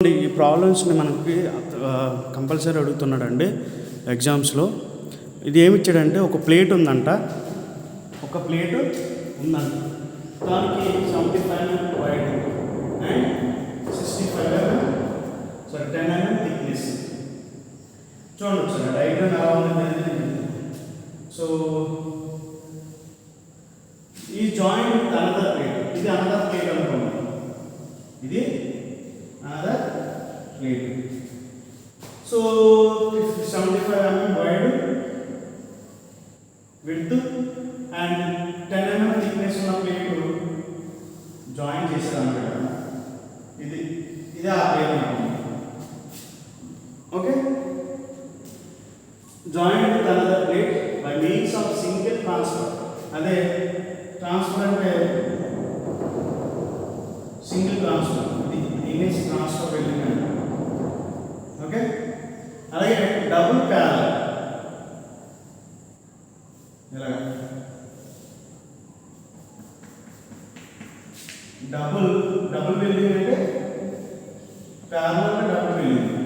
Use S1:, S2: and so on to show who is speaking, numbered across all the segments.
S1: ఈ ప్రాబ్లమ్స్ని మనకి కంపల్సరీ అడుగుతున్నాడండి ఎగ్జామ్స్లో. ఇది ఏమి ఇచ్చాడంటే ఒక ప్లేట్ ఉందంట, దానికి 75 mm wide and 65 mm 10 mm thickness. చూడండి ఒకసారి డయాగ్రామ్ ఎలా ఉంది. సో ఈ జాయింట్ అనదర్ ప్లేట్, ఇది అనదర్ ప్లేట్ అనుకోండి, ఇది another plate. So 75 mm wide width and 10 mm thickness ఉన్న ప్లేట్ జాయిన్ చేశారు అన్నమాట. ఇది ఆ ప్లేట్ అనుకోండి. Okay, join with another plate by means of single transfer. అదే ట్రాన్స్ఫర్ అంటే సింగిల్ ట్రాన్స్ఫర్, ఇమేజ్ ట్రాన్స్ఫర్ వెళ్ళింది. ఓకే, అలాగే డబుల్ ప్యారలల్, ఇలాగా డబుల్ వెల్డింగ్ అంటే ప్యారలల్ డబుల్ వెల్డింగ్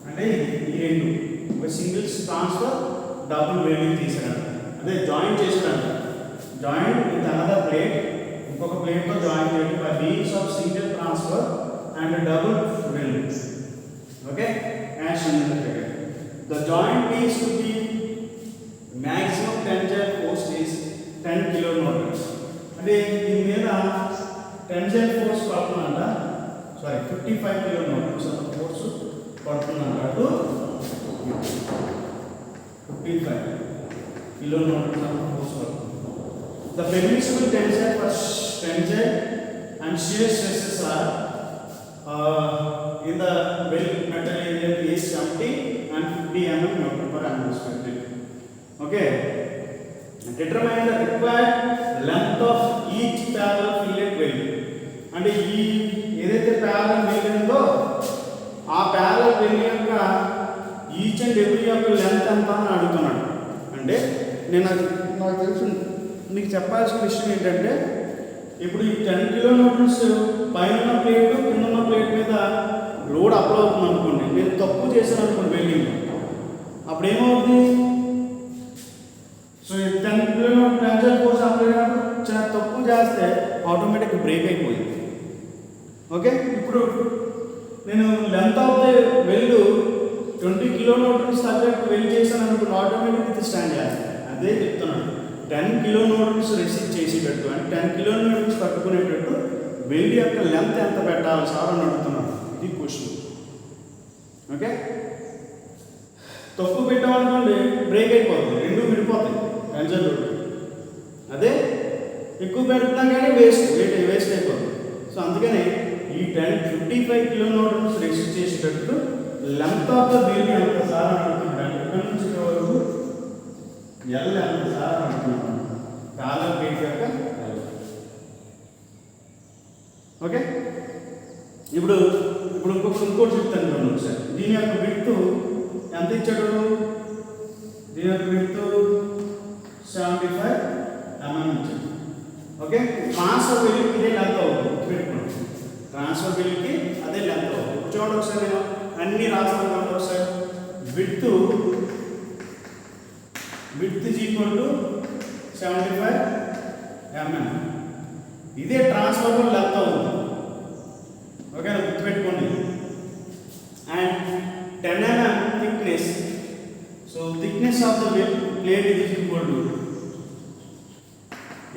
S1: అంటే ఈ రెండు ఒక సింగిల్ ట్రాన్స్ఫర్ డబుల్ వెల్డింగ్ తీసాడు. అదే జాయిన్ చేసాడు, జాయిన్ విత్ అనదర్ ప్లేట్, ఇంకొక ప్లేట్ తో జాయిన్ చేయండి by means of single transfer and double welding. Okay, as shown in the figure. The joint is to be maximum tensile force is 10 kilonewtons. అంటే దీని మీద tensile force పడుతుందంట, 55 kilonewtons అంత force పడుతుందంట. అటు 55 kilonewtons అంత ఫోర్స్ పడుతుంది. The permissible tensile and shear stresses are in the weld metal area is 70 and 50 mm Newton per annum respectively. Okay, determine the required length of each parallel fillet weld. అంటే ఈ ఏదైతే parallel weld ఉందో ఆ parallel weld యొక్క each and every యొక్క length ఎంత అని అడుగుతున్నాడు. అంటే నాకు తెలుసు మీకు చెప్పాల్సిన విషయం ఏంటంటే, ఇప్పుడు ఈ 10 kilonewtons పైన ప్లేట్ కింద ఉన్న ప్లేట్ మీద లోడ్ అప్లై అవుతుంది అనుకోండి, నేను తక్కువ చేశాను అనుకోండి వెల్డింగ్, అప్పుడు ఏమవుతుంది? So 10 kilonewtons tensile force apply అయినప్పుడు చాలా తక్కువ చేస్తే ఆటోమేటిక్ బ్రేక్ అయిపోయింది. ఓకే, ఇప్పుడు నేను length of the weld 20 kilonewtons తగ్గట్టు వెల్డ్ చేశాను అనుకోండి, ఆటోమేటిక్ ఇది స్టాండ్ చేస్తాను. అదే చెప్తున్నాను, 10 kilonewtons రెసిస్ట్ చేసేటట్టు అంటే 10 kilonewtons పట్టుకునేటట్టు వెల్డ్ యొక్క లెంత్ ఎంత పెట్టాలి సార్ అని అడుగుతున్నాను. ఇది క్వశ్చన్. ఓకే, తక్కువ పెట్టామనుకోండి బ్రేక్ అయిపోతుంది, రెండు విడిపోతాయి టెన్షన్. అదే ఎక్కువ పెడుతున్నా కానీ వేస్ట్ అయిపోతుంది. సో అందుకని ఈ 55 kilonewtons రెసిస్ట్ చేసేటట్టు లెంత్ ఆఫ్ ద వెల్డ్ ఎంత సార్ అని అడుగుతున్నాను. ఇక్కడ నుంచి వరకు ఎల్ ఎంత సార్ అని అడుగుతున్నాను, చాలా ప్లేట్ యొక్క. ఓకే, ఇప్పుడు ఇంకోటి చెప్తాను చూడండి ఒకసారి. దీని యొక్క విడ్త్ ఎంత ఇచ్చాడు? దీని యొక్క విడ్త్ 75 mm ఇచ్చాడు. ఓకే, ట్రాన్స్ఫర్ వెల్యూకి ఇదే లెంత్ అవుతుంది, పెట్టుకోండి. ట్రాన్స్ఫర్ వెల్యూకి అదే లెంత్ అవుతుంది. చూడండి ఒకసారి, నేను అన్ని రాస్తాను ఒకసారి. Width is equal to 75 mm, ఇదే ట్రాన్స్ఫర్ లెంత్ అవుతుంది. ఓకే, గుర్తుపెట్టుకోండి. And 10 mm thickness. So thickness of the plate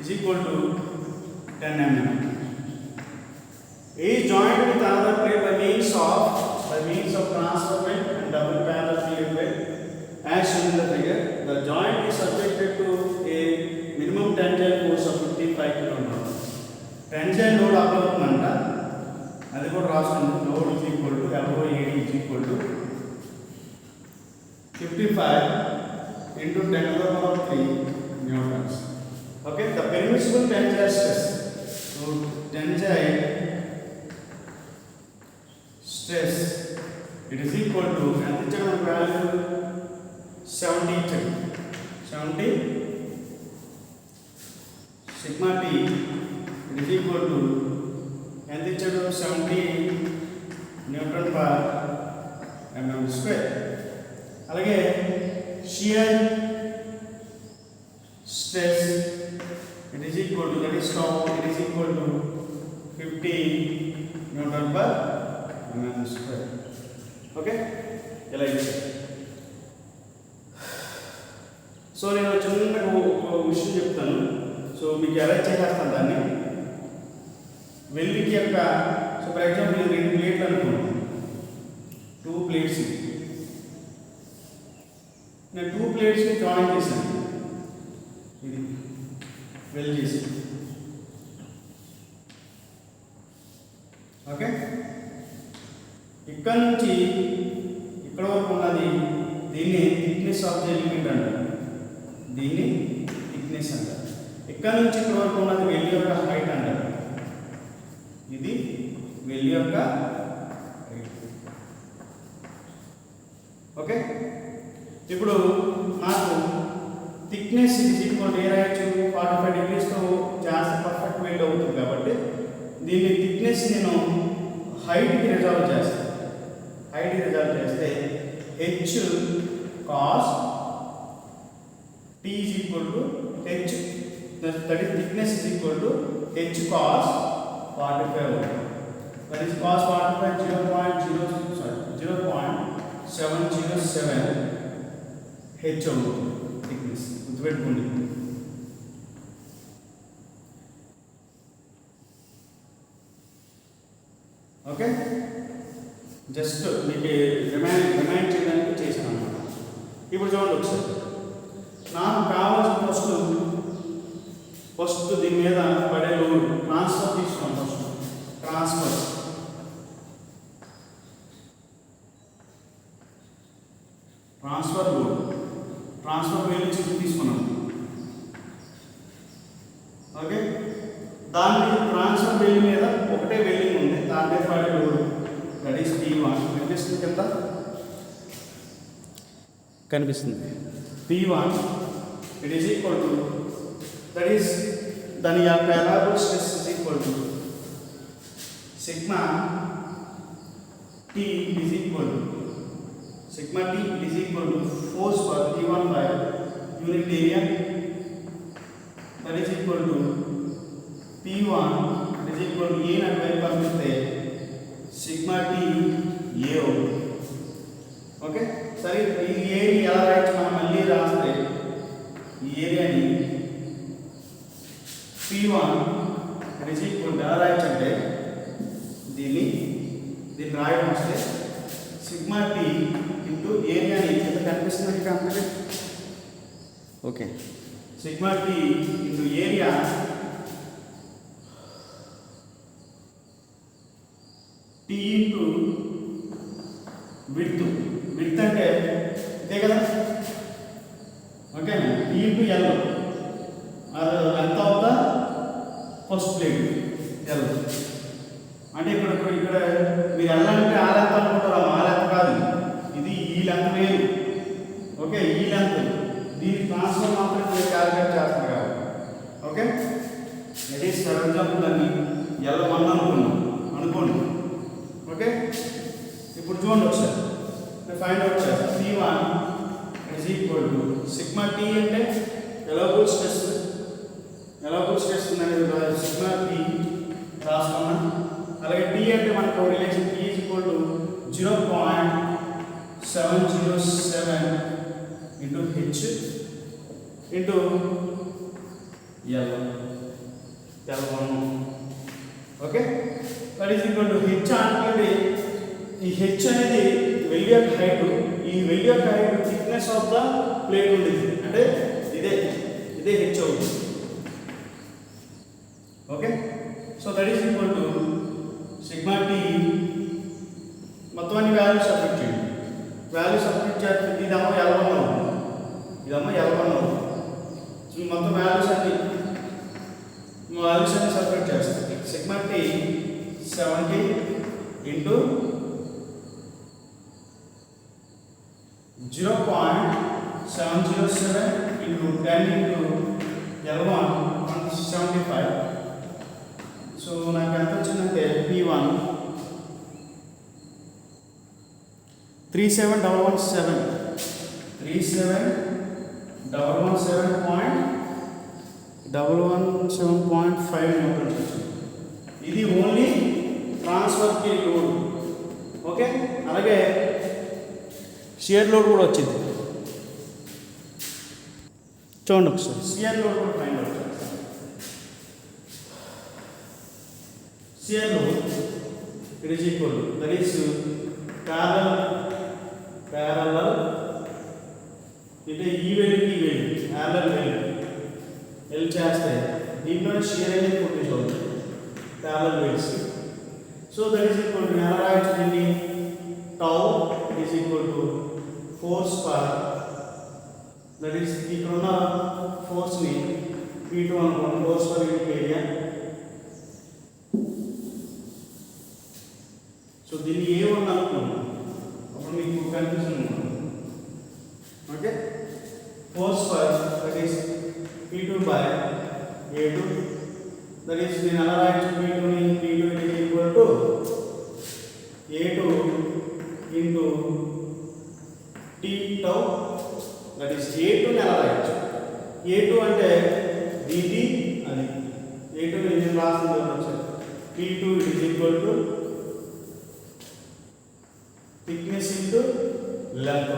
S1: is equal to 10 mm. Is joined with another plate by means of transfer weld and double parallel fillet weld as shown in the figure. The joint is subjected to a minimum tensile force of 55 kilonewtons. Tensile load apply అవుతుందంట, అది కూడా రాసుకోండి. Load is equal to LOAD is equal to 55 into 10 to the power of 3 newtons. Okay, the permissible tensile stress. So tensile stress, it is equal to ఎంత ఇచ్చాడు value? 70 ఇచ్చాడు. 70 sigma t, it is equal to ఎంత ఇచ్చాడు? 70 Newton అలాగే shear stress it is equal to, that is tau, it is equal to 50 Newton per mm square. Okay, ఇలా ఇచ్చారు. So నేను చిన్నగా ఒక విషయం చెప్తాను. సో మీకు అరేంజ్ చేసేస్తాను దాన్ని. వెల్డింగ్ యొక్క, సో ఫర్ ఎగ్జాంపుల్ ఇది 2 ప్లేట్లు అనుకోండి, 2 ప్లేట్స్. నేను 2 ప్లేట్స్ని జాయిన్ చేశాను, ఇది వెల్డ్ చేసి. ఓకే, ఇక్కడ నుంచి ఇక్కడ వరకు ఉన్నది దీన్ని థిక్నెస్ ఆఫ్ ది ఎలిమెంట్ అంటారు. దీన్ని థిక్నెస్ అంటారు. ఇక్కడ నుంచి ఇక్కడ వరకు ఉన్నది వెల్డ్ యొక్క హైట్ అంటారు. ఇది వెల్డ్ యొక్క హైట్. ఓకే, ఇప్పుడు నాకు థిక్నెస్ ఈజ్ ఈక్వల్ టు ఏ రాయొచ్చు, 45 డిగ్రీస్తో చేస్తే పర్ఫెక్ట్ వెల్డ్ అవుతుంది కాబట్టి దీన్ని థిక్నెస్ నేను హైట్కి రిజాల్వ్ చేస్తాను. హైట్కి రిజాల్వ్ చేస్తే h cos t is equal to h, that is thickness is equal to h cos 45. That is cos 45 0.707 h అవుతుంది థిక్నెస్. గుర్తుపెట్టుకోండి. ఓకే, జస్ట్ మీకు రిమైండ్ చేయడానికి చేశాను అన్నమాట. ఇప్పుడు చూడండి ఒకసారి, నాకు కావాల్సిన ఫస్ట్ దీని మీద పడే లోడ్ ట్రాన్స్ఫర్ తీసుకున్నాం. ఫస్ట్ ట్రాన్స్ఫర్ లోడ్, ట్రాన్స్ఫర్ వేలు తీసుకున్నాం. ఓకే, దాని ట్రాన్స్ఫర్ వేలు మీద ఒకటే వెల్డింగ్ ఉంది, దాని మీద పడే లోడ్ దట్ ఈస్ P1. కనిపిస్తుంది కింద, కనిపిస్తుంది P1. It is equal to, that is దాని యొక్క allowable stress is equal to sigma T is equal to force per P1 by unit area, that is equal to P1 is equal to A నాకు వైపు పంపిస్తే sigma T ఏ అవుతుంది. Okay, సరే ఈ area ఎలా రాయొచ్చు, మనం మళ్ళీ రాస్తే ఈ ఏరియాని P1 ఈజ్ ఈక్వల్ టు ఎలా రాయొచ్చు అంటే దీన్ని రాయడం వస్తే సిగ్మా T ఇంటూ ఏరియాని ఎంత కనిపిస్తుంది complete. Okay, sigma T into area T into width అంటే ఇదే కదా. ఓకే, T ఇంటూ L, అది length of the first plate L. అంటే ఇక్కడ మీరు L అంటే ఆ లెంత్ అనుకుంటారు, ఆ లెంత్ కాదు, ఇది ఈ లెంత్ వేరు. ఓకే, ఈ లెంత్ దీని ట్రాన్స్ఫర్ మాత్రం మీరు క్యాలిక్యులేట్ చేస్తారు కాబట్టి. Okay, it is for example దాన్ని L1 అనుకోండి. ఓకే, ఇప్పుడు చూడండి ఒకసారి, ఫైండ్ అవుట్ చేస్తాం. P1 is equal to sigma T అంటే ఎలాబుల్ స్ట్రెస్ అనేది సిగ్మా P రాసుకున్నాం. అలాగే T అంటే మనకు relation P is equal to 0.707 into H into L1. Okay, that is equal to H అంటే ఈ H అనేది వెల్డ్ యొక్క హైట్, ఈ వెల్డ్ యొక్క height thickness of the plate ఉండేది, అంటే ఇదే H అవుతుంది. Okay, so that is equal to sigma T. మొత్తం అన్ని వాల్యూస్ సబ్స్టిట్యూట్ చేయండి. చేస్తే ఇదమ్మా L1 అవుతుంది, మొత్తం వాల్యూస్ అన్ని సబ్స్టిట్యూట్ చేస్తాయి. Sigma T 70 into 0.707 into 10 into L1 175. So నాకు ఎంత వచ్చిందంటే P1 37117 37.117.5 న్యూటన్స్ వచ్చింది. ఇది ఓన్లీ ట్రాన్స్ఫర్ కి లోడ్. ఓకే, అలాగే షియర్ లోడ్ కూడా వచ్చింది. చూడండి ఒకసారి షియర్ లోడ్ కూడా ఫైండ్ అవుట్ చేస్తాం. Shear load it is equal that is parallel అంటే ఈ వేలుకి ఈ వేలు parallel వేలు ఎల్ చేస్తే దీంట్లో షియర్ అనేది కొట్టేసి అవుతుంది parallel welds. So that is equal to ఎలా రాయొచ్చు దీన్ని, tau is equal to force per that is ఇక్కడ ఉన్న ఫోర్స్ని P2 అనుకోండి, force per unit area. So దీన్ని A1 అనుకోండి, అప్పుడు మీకు కన్ఫ్యూజన్ ఉంటుంది. Okay, force per that is P2 by A2 that is నేను ఎలా రాయొచ్చు P2 is equal to A2 into T tau that is A2 ని ఎలా రాయొచ్చు, A2 అంటే dt అది A2 నేను రాసింది వచ్చారు P2 is equal to thickness into length.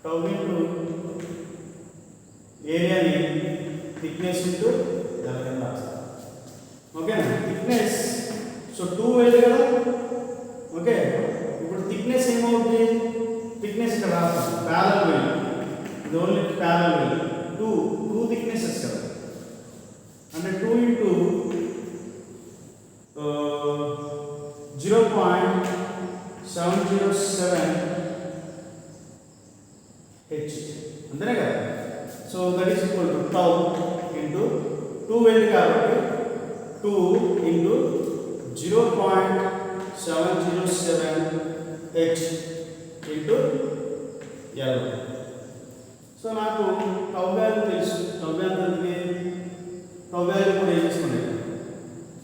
S1: Tau into area ni thickness into length అని రాస్తాం. ఓకేనా, థిక్నెస్ సో 2 వెళ్ళి కదా. ఓకే, ఇప్పుడు థిక్నెస్ ఏమవుతుంది, థిక్నెస్ ఇక్కడ రాస్తాం ప్యారలల్ వెల్, ఇది ఓన్లీ ప్యారలల్ వెల్, 2 థిక్నెసెస్ కదా, అంటే 2 into 0.707 h అంతేనే కదా. So that is equal to tau into 2 వెళ్ళి కాబట్టి 2 into 0.707 h into L. So నాకు టౌ వాల్యూ తెలుసు, టౌ వాల్యూ అంటే టౌ వాల్యూ కూడా ఏం చేసుకోండి,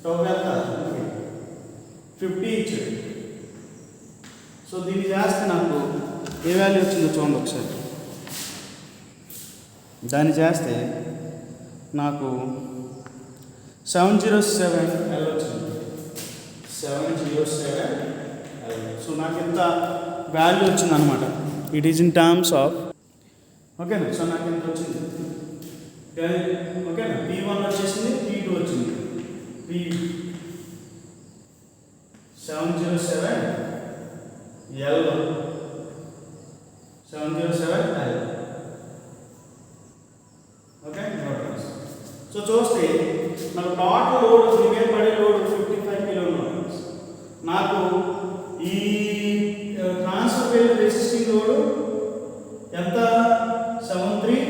S1: టౌ వాల్యూ 50 ఇచ్చాడు. సో దీన్ని చేస్తే నాకు ఏ వాల్యూ వచ్చిందో చూడండి ఒకసారి. దాన్ని చేస్తే నాకు 707 L వచ్చింది, 707 L. సో నాకు ఎంత వాల్యూ వచ్చింది అనమాట, it is in terms of. ఓకేనా, సో నాకు ఎంత వచ్చింది, ఓకేనా, P1 వచ్చేసింది, P2 వచ్చింది, P 707 L 707 L. Okay, so చూస్తే నాకు టోటల్ లోడ్ రిమైన్ పడే లోడ్ 55 కిలో న్యూటన్స్. నాకు ఈ ట్రాన్స్ఫర్ వేవ్ రెసిస్టింగ్ లోడ్ ఎంత 73.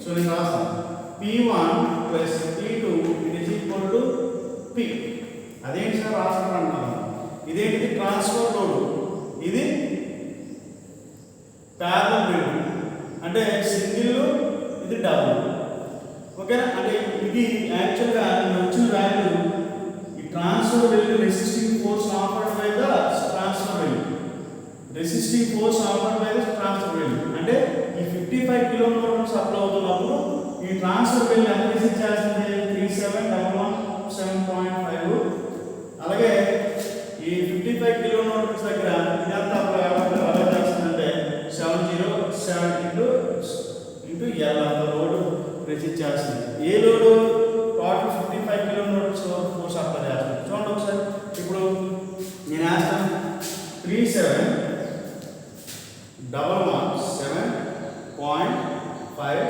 S1: సో నేను రాస్తాను P1 plus P2 it is equal to P. అదేంటి సార్ రాస్తాను అంటున్నాను, ఇదేంటిది ట్రాన్స్ఫర్ లోడ్, ఇది ప్యారలల్ వేవ్ అంటే సింగిల్, ఇది డబుల్. ఓకేనా, అంటే ఇది యాక్చువల్గా వచ్చిన వాల్యూ ఈ transfer wave resisting force offered by the transfer wave, resisting force offered by the transfer wave. అంటే ఈ 55 కిలో న్యూటన్స్ అప్లై అవుతున్నప్పుడు ఈ ట్రాన్స్ఫర్ వేవ్ ఎంత రెసిస్ట్ చేస్తుంది, 37117.5. అలాగే ఈ 55 కిలో న్యూటన్స్ దగ్గర ఇదంతా ఎలా చేస్తుందంటే 707 into L అంత లోడ్ రెసిస్ట్ చేస్తుంది. ఏ load, total 55 kilo newtons force apply చేస్తుంది. చూడండి ఒకసారి, ఇప్పుడు నేను వేస్తాను 37.117.5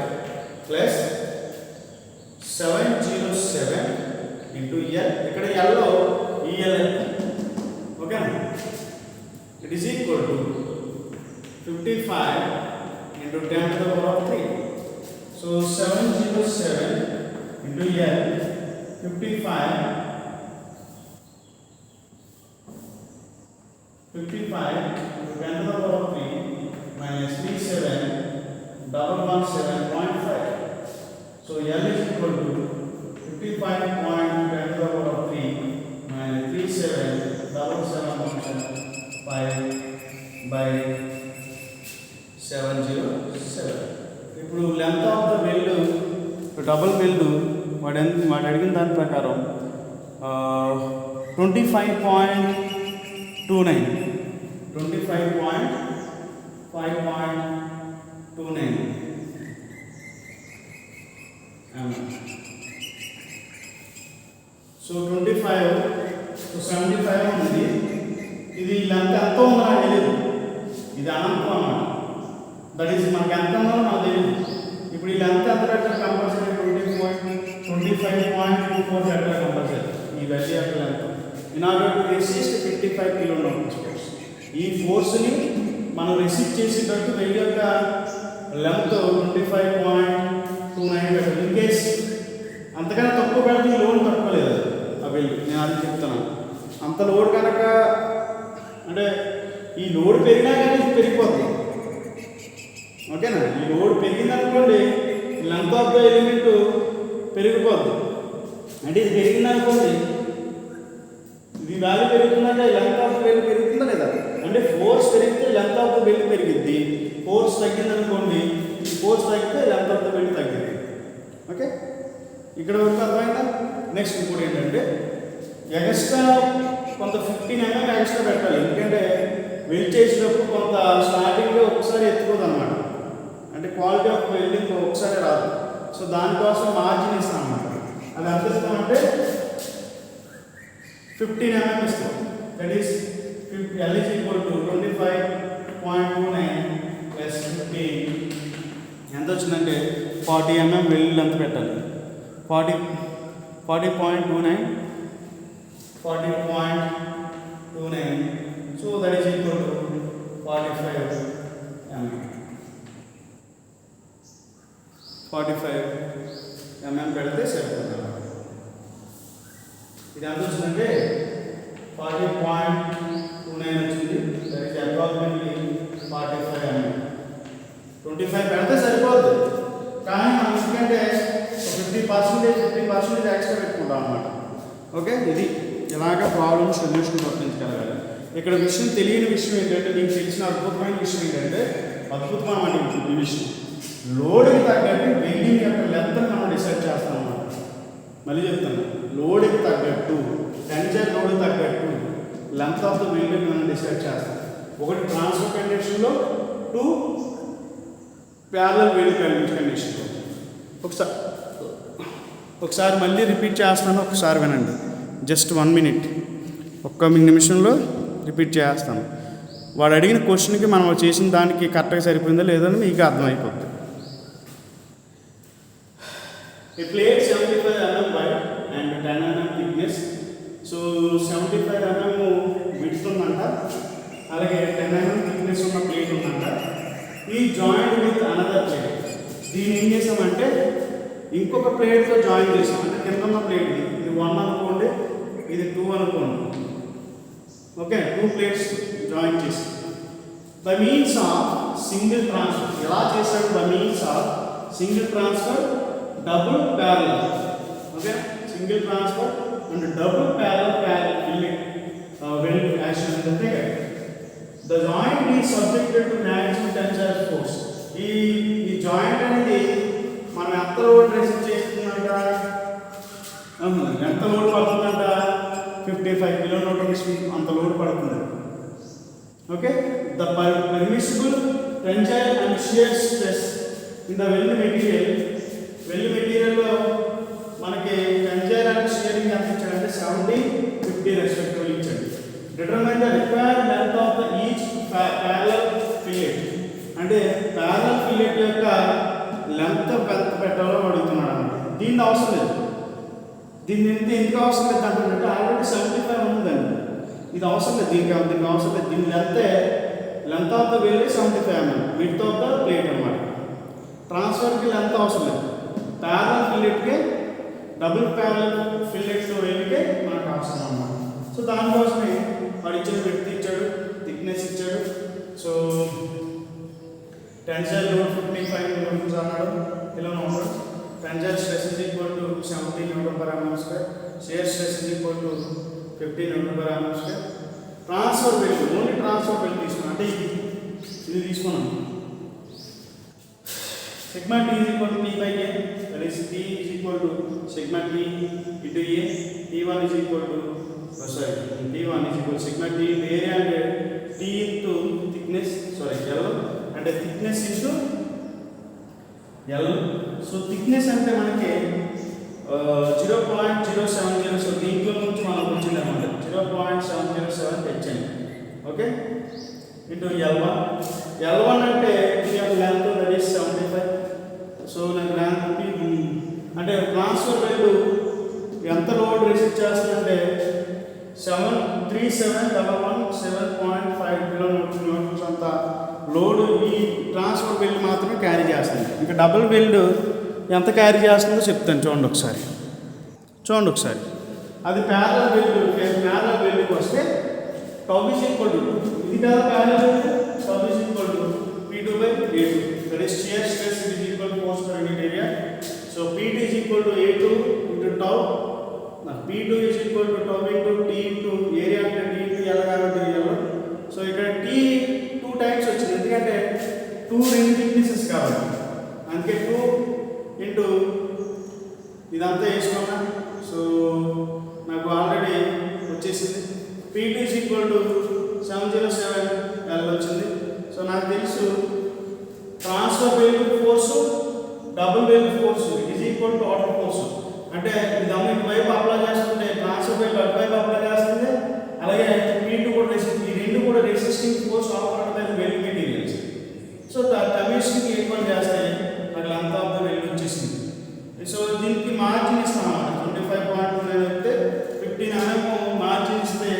S1: ప్లస్ 707 into L. ఇక్కడ L లో ఈ L ఓకేనా, it is equal to 55 into 10 to the power of 3. So 707 into L 55 into 10 to the power of 3 minus 37.117.5. So L is equal to 55.10 to the power of 3 minus 37.117.5 25.29 so 25 so 75 ఉంది. ఇది length ఎంత ఉందో నాకు తెలియదు, ఇది అనంతం అన్నమాట. That is మనకి ఎంత ఉందో నాకు తెలియదు. ఇప్పుడు ఈ లెంత్ ఎంత పెట్టాలి కంపల్సరీ 25.24 పెట్టాలి కంపల్సరీ. ఈ వాల్యూ యొక్క length in order to resist 55 kilonewton force. ఈ ఫోర్స్ని మనం రెసిస్ట్ చేసేటట్టు వెయ్యి యొక్క లెంత్ 25.29 పెట్టాలి. ఇన్ కేస్ అంతకన్నా తక్కువ పెడితే ఈ లోడ్ తక్కువలేదు ఆ వెల్లు, నేను అది చెప్తున్నాను. అంత లోడ్ కనుక అంటే ఈ లోడ్ పెరిగినా కానీ ఇది పెరిగిపోతుంది. ఓకేనా, ఈ లోడ్ పెరిగిందనుకోండి లెంత్ ఆఫ్ ద ఎలిమెంట్ పెరిగిపోద్ది. అంటే ఇది పెరిగిందనుకోండి, ఇది వాల్యూ పెరుగుతుందంటే లెంత్ ఆఫ్ ద వెల్లు పెరుగుతుందా లేదా? అంటే ఫోర్స్ పెరిగితే లెంత్ ఆఫ్ ద వెల్లు పెరిగిద్ది, ఫోర్స్ తగ్గిందనుకోండి ఈ ఫోర్స్ తగ్గితే లెంత్ ఆఫ్ ద వెల్లు తగ్గింది. ఓకే, ఇక్కడ వరకు అర్థమైందా? నెక్స్ట్ ఇంకోటి ఏంటంటే ఎక్స్ట్రా కొంత 15 mm ఎక్స్ట్రా పెట్టాలి. ఎందుకంటే వెల్డ్ చేసేటప్పుడు కొంత స్టార్టింగ్లో ఒకసారి ఎత్తుకోదు అనమాట, అంటే క్వాలిటీ ఆఫ్ వెల్డింగ్ ఒకసారి రాదు. సో దానికోసం మార్జిన్ ఇస్తాం అనమాట. అది ఎంత ఇస్తామంటే 15 mm ఇస్తాం. That is L is equal to 25.29 plus 15 ఎంత వచ్చిందంటే 40 mm వెల్డ్ లెంత్ పెట్టాలి. 40.29 so that is equal to 45 mm పెడితే సరిపోతుంది. ఇది ఎంత వచ్చిందంటే 40.29 వచ్చింది. That is approximately 45 mm. 25 పెడితే సరిపోద్ది, కానీ మనం ఎందుకంటే 50% ఎక్స్ట్రా పెట్టుకుంటాం అన్నమాట. ఓకే, ఇది ఇలాగ ప్రాబ్లమ్ సొల్యూషన్ వర్తించగలగాలి. ఇక్కడ విషయం తెలియని విషయం ఏంటంటే, నీకు తెలిసిన అద్భుతమైన విషయం ఏంటంటే, అద్భుతమైన ఈ విషయం లోడ్కి తగ్గట్టు వెల్డింగ్ యొక్క లెంత్ మనం డిసైడ్ చేస్తాం అన్నమాట. మళ్ళీ చెప్తాను, లోడ్కి తగ్గట్టు టెన్షన్ లోడ్ తగ్గట్టు లెంత్ ఆఫ్ ద వెల్డింగ్ మనం డిసైడ్ చేస్తాం. ఒకటి ట్రాన్స్ఫర్ కండిషన్లో, 2 ప్యారలల్ వెల్డ్ కండిషన్లో. ఒకసారి మళ్ళీ రిపీట్ చేస్తాను, ఒకసారి వినండి. జస్ట్ 1 minute, ఒక్క నిమిషంలో రిపీట్ చేస్తాను. వాడు అడిగిన క్వశ్చన్కి మనం చేసిన దానికి కరెక్ట్గా సరిపోయిందో లేదో అని మీకు అర్థమైపోద్ది. A plate 75 mm wide and 10 mm thickness. So 75 mm width ఉందంట, అలాగే 10 mm thickness ఉన్న ప్లేట్ ఉందంట. ఈ జాయింట్ విత్ అనదర్ ప్లేట్. దీన్ని ఏం చేసామంటే ఇంకొక ప్లేట్తో జాయిన్ చేసాం. అంటే కింద ఉన్న ప్లేట్ ఇది 1 అనుకోండి, ఇది 2 అనుకోండి. ఓకే, 2 ప్లేట్స్ జాయిన్ చేసి by means of single transfer. ఎలా చేశాడు? By means of single transfer, double parallel. Okay, single transfer and double parallel weld action అంటే the joint is subjected to maximum tensile force. ఈ joint అనేది మనం ఎంత load resist చేస్తుందంట, ఎంత load పడుతుందంట, 55 కిలోన్యూటన్స్ అంత లోడ్ పడుతుంది. Okay, the permissible tensile and shear stress in the weld మెటీరియల్లో మనకి టెన్సైల్ అండ్ షియరింగ్ ఎంత ఇచ్చాడంటే 70, 50 రెస్పెక్టివ్లీ ఇచ్చాడు. Determine the required length of the each parallel fillet. అంటే ప్యారలల్ ఫిల్లెట్ యొక్క లెంత్ ఎంత పెట్టాలో అడుగుతున్నాడు అన్నమాట. దీన్ని అవసరం లేదు, దీన్ని ఎందుకు అవసరం లేదు అంటే ఆల్రెడీ 75 ఉందండి, ఇది అవసరం లేదు, దీనికి అవసరం లేదు. దీని length of the weld 75 mm, width of the plate అన్నమాట. ట్రాన్స్ఫర్కి లెంత్ అవసరం లేదు, ప్యారలల్ ఫిల్లెట్కే డబుల్ ప్యారలల్ ఫిల్లెట్స్ వెల్డ్కే మనకు అవసరం అన్నమాట. సో దానికోసమే వాడు ఇచ్చిన విడ్త్ ఇచ్చాడు, థిక్నెస్ ఇచ్చాడు. సో టెన్సైల్ లోడ్ 55 న్యూటన్స్ అన్నాడు, ఇలా ఉన్నాడు. Tensile stress is equal to 70 Nm/mm². Shear stress is equal to 50 Nm/mm². Transfer value, only transfer value తీసుకున్నాం. అంటే ఇది తీసుకున్నాం. sigma t is equal to p by a, that is p is equal to sigma t into a, t1 is equal to t1 is equal to sigma t into area and t into thickness, L and thickness into L. So thickness అంటే మనకి 0.070, so దీంట్లో నుంచి మనం వచ్చింది అన్నమాట 0.707 తెచ్చాను. Okay, into L1 అంటే length that is 75. So నాకు లెంత్ అంటే ట్రాన్స్ఫర్ వెల్ ఎంత లోడ్ రెసిస్ట్ చేస్తుందంటే 73711 7.5 అంత లోడ్ ఈ ట్రాన్స్ఫర్ వెల్డ్ మాత్రమే క్యారీ చేస్తుంది. ఇంకా డబుల్ వెల్డ్ ఎంత క్యారీ చేస్తుందో చెప్తాను, చూడండి ఒకసారి. అది ప్యారలల్ వెల్డ్కి వస్తే టౌ ఈజ్ ఈక్వల్ టు, ఇది కదా parallel weld, tau is equal to P2 by A2, that is shear stress is equal to force per unit area. So P2 is equal to A2 into tau. Now P2 is equal to tau into T into area అంటే T into L కాబట్టి L. So ఇక్కడ T 2 times వచ్చింది, ఎందుకంటే 2 ring thicknesses కాబట్టి, అందుకే 2 into ఇదంతా వేసుకున్నా. So నాకు ఆల్రెడీ వచ్చేసింది. P2 is equal to 707 L వచ్చింది. సో నాకు తెలుసు transfer weld force double weld force is equal to total force. అంటే ఇది ఇటువైపు అప్లై చేస్తుంటే ట్రాన్స్ఫర్ వెల్డ్ అటువైపు అప్లై చేస్తుంది, అలాగే P2 కూడా రెసిస్ట్, ఈ రెండు కూడా resisting force operate by weld materials. So కమిషన్కి ఈక్వల్ చేస్తే నాకు లెంత్ ఆఫ్ ద వెల్డ్ వచ్చేసింది. సో దీనికి మార్జిన్ ఇస్తాం అన్నమాట, 25.29 అయితే 15 mm మార్జిన్ ఇస్తే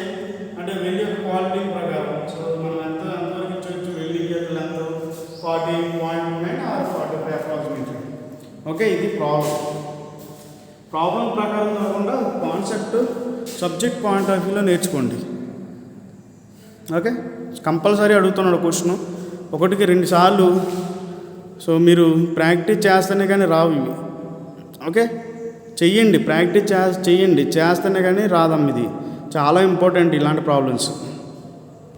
S1: అంటే వెల్డ్ యొక్క క్వాలిటీ ప్రకారం. సో మనం ఎంతవరకు ఇచ్చవచ్చు, వెల్డింగ్ యొక్క లెంత్ 40.9 ఆర్ 45 అప్రాక్సిమేట్లీ. ఓకే, ఇది ప్రాబ్లం ప్రకారం కాకుండా కాన్సెప్ట్ సబ్జెక్ట్ పాయింట్ ఆఫ్ వ్యూలో నేర్చుకోండి. ఓకే, కంపల్సరీ అడుగుతున్నాడు క్వశ్చన్ 1కి 2 సార్లు. సో మీరు ప్రాక్టీస్ చేస్తేనే కానీ రావు ఇవి. ఓకే, చెయ్యండి, ప్రాక్టీస్ చేయండి, చేస్తేనే కానీ రాదమ్మ. ఇది చాలా ఇంపార్టెంట్ ఇలాంటి ప్రాబ్లమ్స్.